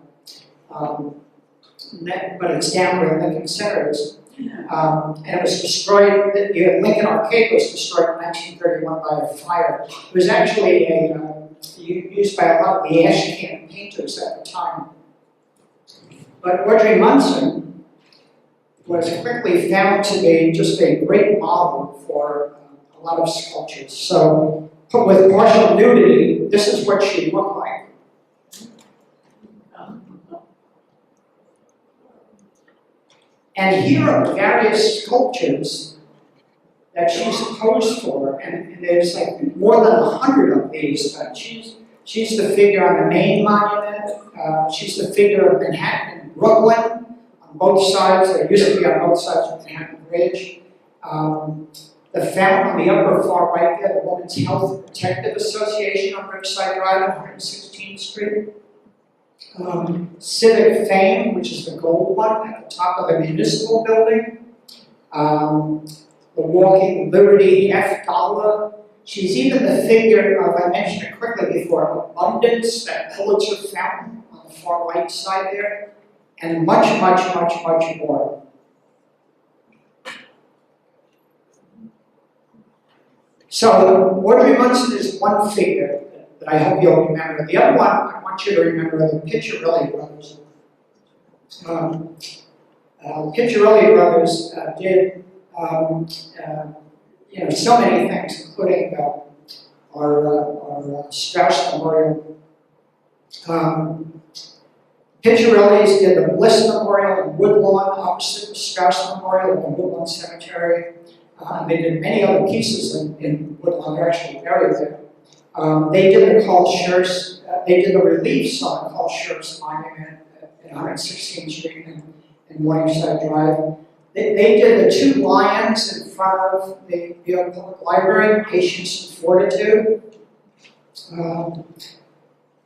But it's down where Lincoln Center is. And it was destroyed, the Lincoln Arcade was destroyed in 1931 by a fire. It was actually used by a lot of the ash can painters at the time. But Audrey Munson was quickly found to be just a great model for a lot of sculptures. So, with partial nudity, this is what she looked like. And here are various sculptures that she's posed for, and there's like more than 100 of these. She's the figure on the main monument. She's the figure of Manhattan and Brooklyn on both sides. There used to be on both sides of Manhattan Bridge. The fountain on the upper far right there, the Women's Health Protective Association on Riverside Drive on 116th Street. Civic Fame, which is the gold one at the top of the municipal building. The Walking Liberty $F. She's even the figure of, I mentioned it quickly before, Abundance, that Pulitzer fountain on the far right side there, and much, much, much, much more. So, Audrey Munson is one figure that I hope you'll remember. The other one I want you to remember are the Piccirilli Brothers. Piccirilli Brothers did so many things, including our Strauss Memorial. Piccirilli's did the Bliss Memorial in Woodlawn, opposite the Strauss Memorial in Woodlawn Cemetery. They did many other pieces in Woodlawn. They're actually buried there. They did the Karl Schurz, they did the reliefs on Karl Schurz monument at 116th Street and Morningside Drive. They did the two lions in front of the Public Library, Patience and Fortitude.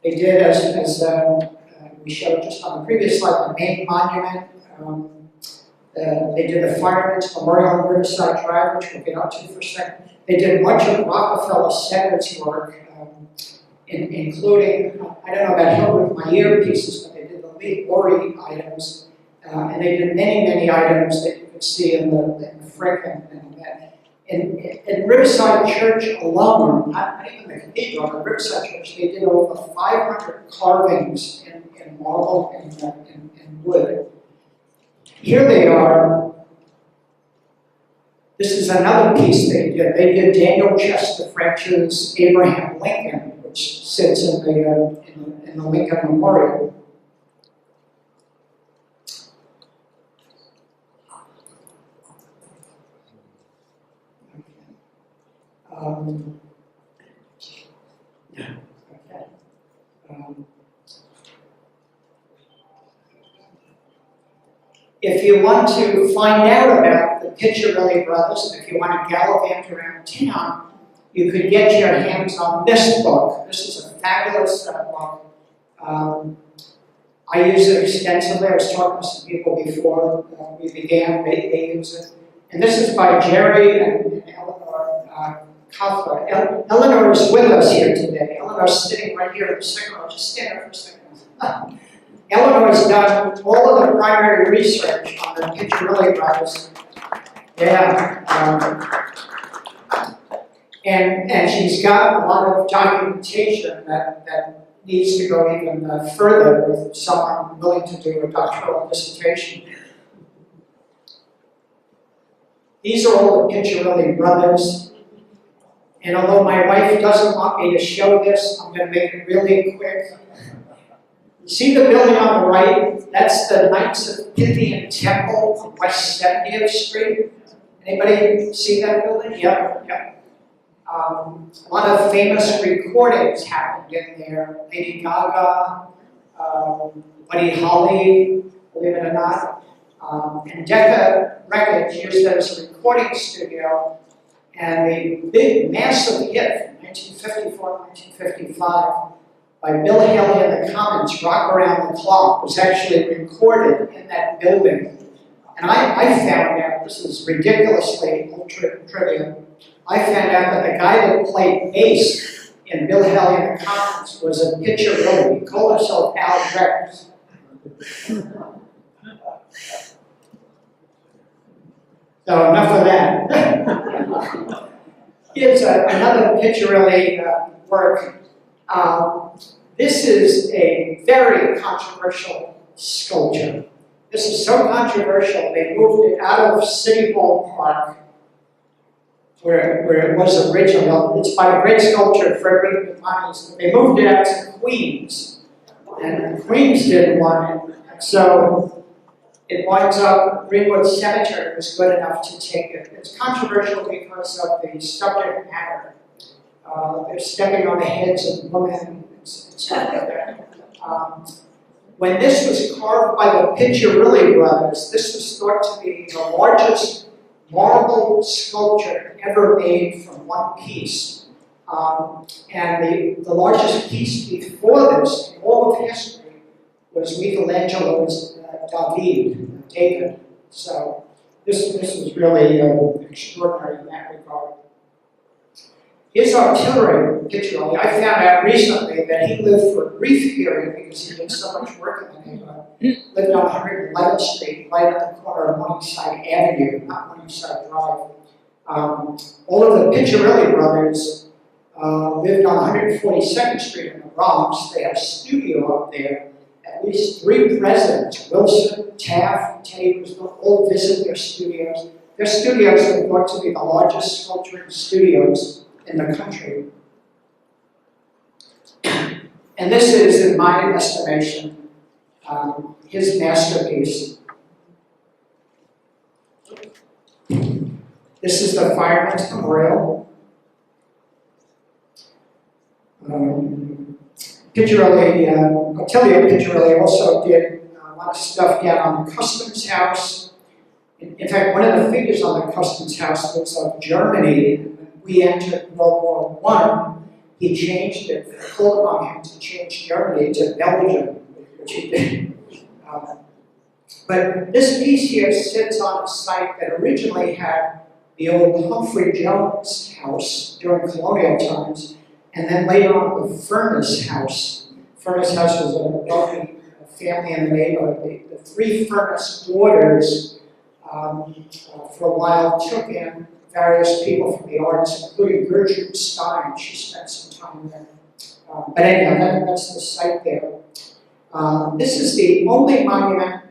They did, as we showed just on the previous slide, the main monument. They did the Firemen's Memorial on Riverside Drive, which we'll get up to for a second. They did much of Rockefeller Center's work, including, I don't know about Hildreth Meiere pieces, but they did the Lee Ori items, and they did many, many items that you can see in the frick and that. In Riverside Church alone, not even the cathedral, the Riverside Church, they did over 500 carvings in marble and wood. Here they are. This is another piece they did. They did Daniel Chester French's Abraham Lincoln, which sits in the Lincoln Memorial. If you want to find out about the Piccirilli Brothers, and if you want to gallivant around town, you could get your hands on this book. This is a fabulous book. I use it extensively. I was talking to some people before we began. They use it. And this is by Jerry and Eleanor Kaufler. Eleanor is with us here today. Eleanor's sitting right here in the second row. Just stand up for a second. Eleanor has done all of the primary research on the Piccirilli Brothers. Yeah. And she's got a lot of documentation that needs to go even further with someone willing to do a doctoral dissertation. These are all the Piccirilli Brothers. And although my wife doesn't want me to show this, I'm going to make it really quick. See the building on the right? That's the Knights of Pythian Temple on West 70th Street. Anybody see that building? Yep, yep. A lot of famous recordings happened in there. Lady Gaga, Buddy Holly, believe it or not. And Decca Records used it as a recording studio. And the big, massive hit from 1954 1955 by Bill Haley and the Commons, Rock Around the Clock, was actually recorded in that building. And I found out, this is ridiculously trivia, I found out that the guy that played bass in Bill Haley and the Commons was a Piccirilli. He called himself Al Rex. So enough of that. Here's another Piccirilli work. This is a very controversial sculpture. This is so controversial, they moved it out of City Hall Park, where it was originally. It's by the great sculptor Frederick Douglass. They moved it out to Queens, and Queens didn't want it. And so it winds up, Greenwood Cemetery was good enough to take it. It's controversial because of the subject matter. They're stepping on the heads of women and stuff like that. When this was carved by the Piccirilli Brothers, this was thought to be the largest marble sculpture ever made from one piece. And the largest piece before this, in all of history, was Michelangelo's David. So this was really extraordinary in that regard. His artillery, Piccirilli, I found out recently that he lived for a brief period because he did so much work in the neighborhood. Lived on 111th Street, right at the corner of Morningside Avenue, not Morningside Drive. All of the Piccirilli brothers lived on 142nd Street in the Bronx. They had a studio up there. At least 3 presidents, Wilson, Taft, Teddy Roosevelt, all visit their studios. Their studios are thought to be the largest sculpturing studios in the country. And this is, in my estimation, his masterpiece. This is the Firemen's Memorial. Piccirilli, Attilio Piccirilli also did a lot of stuff down on the Customs House In fact, one of the figures on the Customs House was of Germany. When we entered World War I, he changed it, called upon him to change Germany to Belgium, which he did. But this piece here sits on a site that originally had the old Humphrey Jones house during colonial times, and then later on the Furness House. Furness House was a wealthy family in the neighborhood. The three Furness daughters, for a while, took in various people from the arts, including Gertrude Stein. She spent some time there. But anyhow, that's the site there. This is the only monument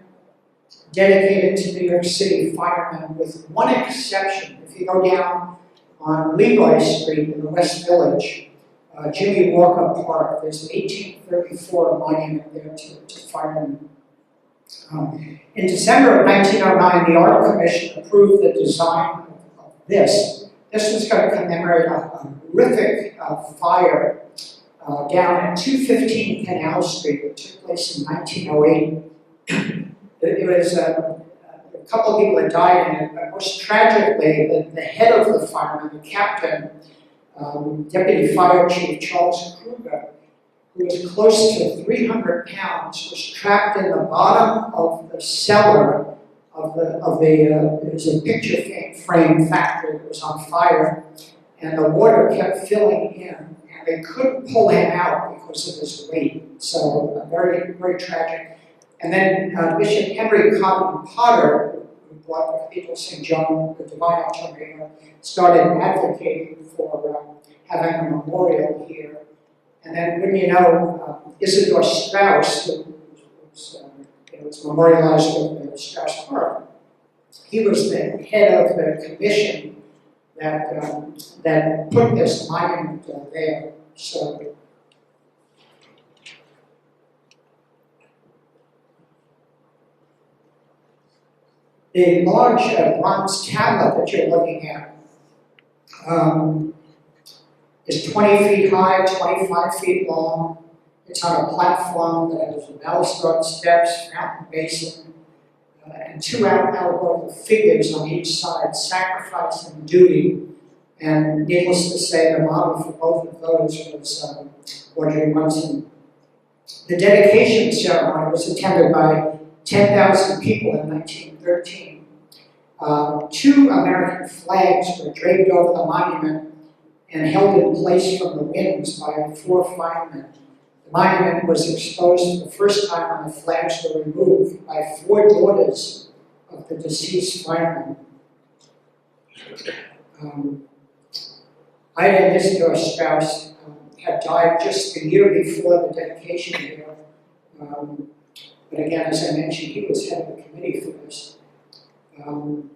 dedicated to New York City firemen, with one exception. If you go down on Leroy Street in the West Village, Jimmy Walker Park, there's an 1834 monument there to firemen. In December of 1909, the Art Commission approved the design of this. This was going to commemorate a horrific fire down at 215 Canal Street. It took place in 1908. It was a couple of people that died in it, but most tragically, the head of the firemen, the captain, Deputy Fire Chief Karl Gruppe, who was close to 300 pounds, was trapped in the bottom of the cellar of it was a picture frame factory that was on fire, and the water kept filling in, and they couldn't pull him out because of his weight. So very, very tragic. And then Bishop Henry Cotton Potter, who brought the Cathedral St. John, the Divine Archangel, started advocating for having a memorial here. And then, wouldn't you know, Isidore Strauss, who was memorialized with Strauss Park, he was the head of the commission that put this monument there. So. The large bronze tablet that you're looking at is 20 feet high, 25 feet long. It's on a platform that has balustrade steps, fountain basin, and two allegorical figures on each side, sacrifice and duty. And needless to say, the model for both of those was Audrey Munson. The dedication ceremony was attended by 10,000 people in 1913. Two American flags were draped over the monument and held in place from the winds by 4 firemen. The monument was exposed for the first time when the flags were removed by 4 daughters of the deceased firemen. Ida and Isidore Strauss had died just the year before the dedication here. But again, as I mentioned, he was head of the committee for this. In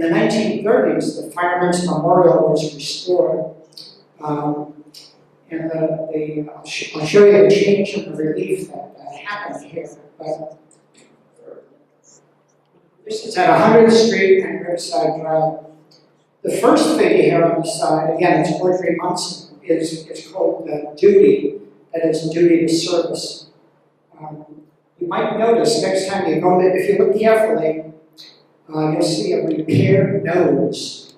the 1930s, the Firemen's Memorial was restored. And I'll show you the change in the relief that happened here. But this is at 100th Street and Riverside Drive. The first figure here on the side, again, it's Audrey Munson, is called Duty, that is duty to service. You might notice next time you go there, if you look carefully, you'll see a repaired nose.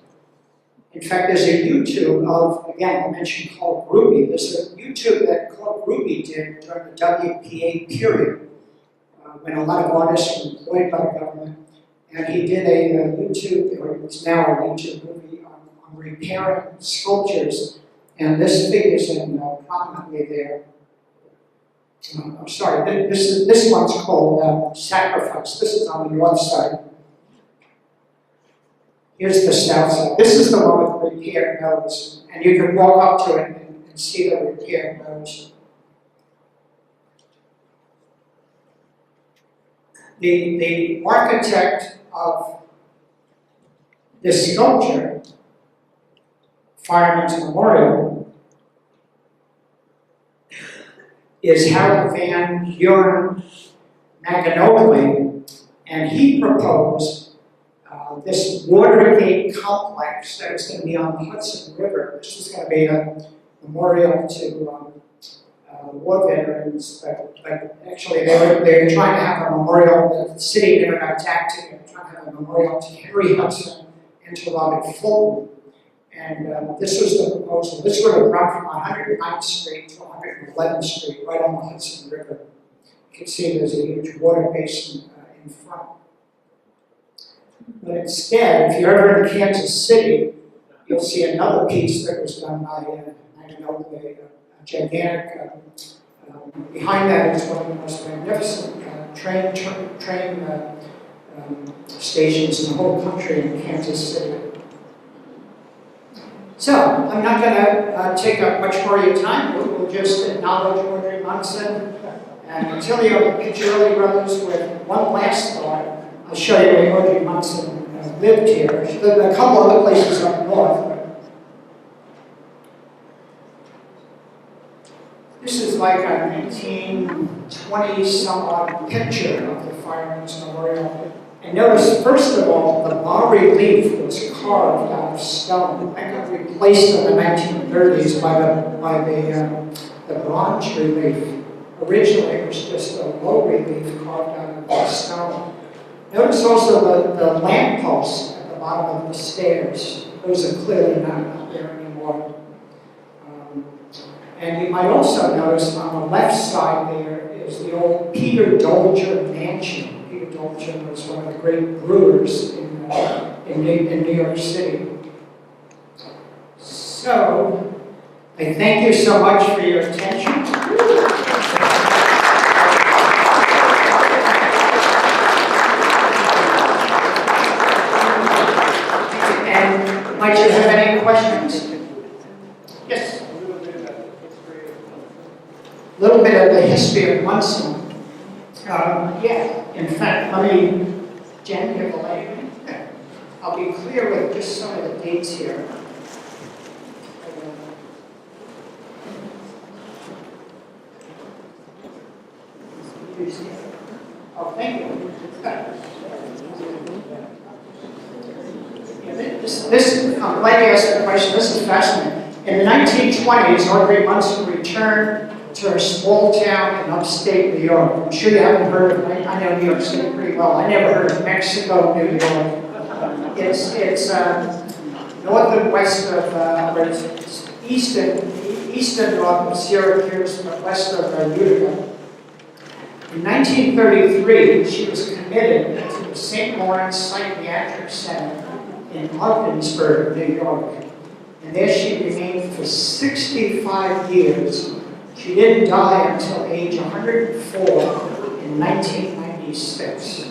In fact, there's a YouTube of, again, I mentioned Karl Gruppe. There's a YouTube that Karl Gruppe did during the WPA period, when a lot of artists were employed by the government. And he did a YouTube, or it's now a YouTube movie, on repairing sculptures. And this figures in prominently there. I'm sorry, this one's called Sacrifice. This is on the north side. Here's the south side. This is the one with the repaired nose. And you can walk up to it and see the repaired nose. The architect of this sculpture, Fireman's Memorial, is Harold Van Buren Maganogly, and he proposed this Watergate complex that was going to be on the Hudson River. This was going to be a memorial to war veterans, but actually they were trying to have a memorial. The city never got attacked to trying to have a memorial to Henry Hudson and to Robert Fulton. And this was the proposal. This would have run from 109th Street to 111th Street, right on the Hudson River. You can see there's a huge water basin in front. But instead, if you're ever in Kansas City, you'll see another piece that was done by, I don't know, a gigantic, behind that is one of the most magnificent train stations in the whole country in Kansas City. So, I'm not going to take up much more of your time. We'll just acknowledge Audrey Munson and tell you of the Piccirilli Brothers with one last thought. I'll show you where Audrey Munson lived here. She lived in a couple other places up north. This is like a 1920-some-odd picture of the Firemen's Memorial. And notice, first of all, the bas-relief was carved out of stone. That got replaced in the 1930s by the bronze relief. Originally, it was just a low relief carved out of stone. Notice also the lampposts at the bottom of the stairs. Those are clearly not there anymore. And you might also notice on the left side there is the old Peter Dolger mansion. Peter Dolger was one of the great brewers in New York City. So, I thank you so much for your attention. And might you have any questions? Yes. A little bit of the history of Munson. Yeah, in fact, let me, Jen, give a light. I'll be clear with just some of the dates here. Oh, thank you. Yeah, this, I'm glad you asked that question. This is fascinating. In the 1920s, Audrey Munson returned to her small town in upstate New York. I'm sure you haven't heard of it. I know New York City pretty well. I never heard of Mexico, New York. It's north and west of, east and north of Syracuse, but west of Utica. In 1933, she was committed to the St. Lawrence Psychiatric Center in Ogdensburg, New York. And there she remained for 65 years. She didn't die until age 104 in 1996.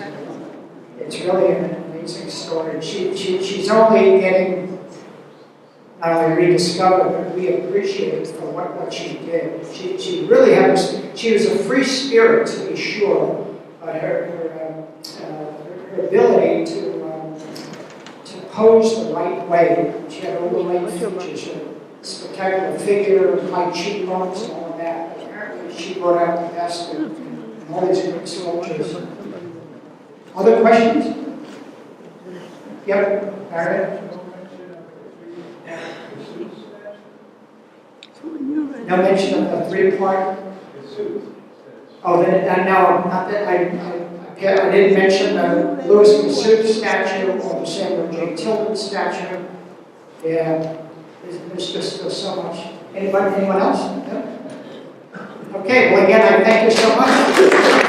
It's really an amazing story. She's only getting not only rediscovered, but we appreciate for what she did. She really she was a free spirit, to be sure, but her ability to pose the right way. She had all the right features, a spectacular figure, high cheekbones, and all of that. Apparently, she brought out the best in all these great soldiers. Other questions? Yep, Barrett? No mention of the three-part? Oh, then, no, not that I didn't mention the Louis Massoud statue or the Samuel J. Tilden statue. Yeah, there's just so much. Anyone else? No? Okay, well again, I thank you so much.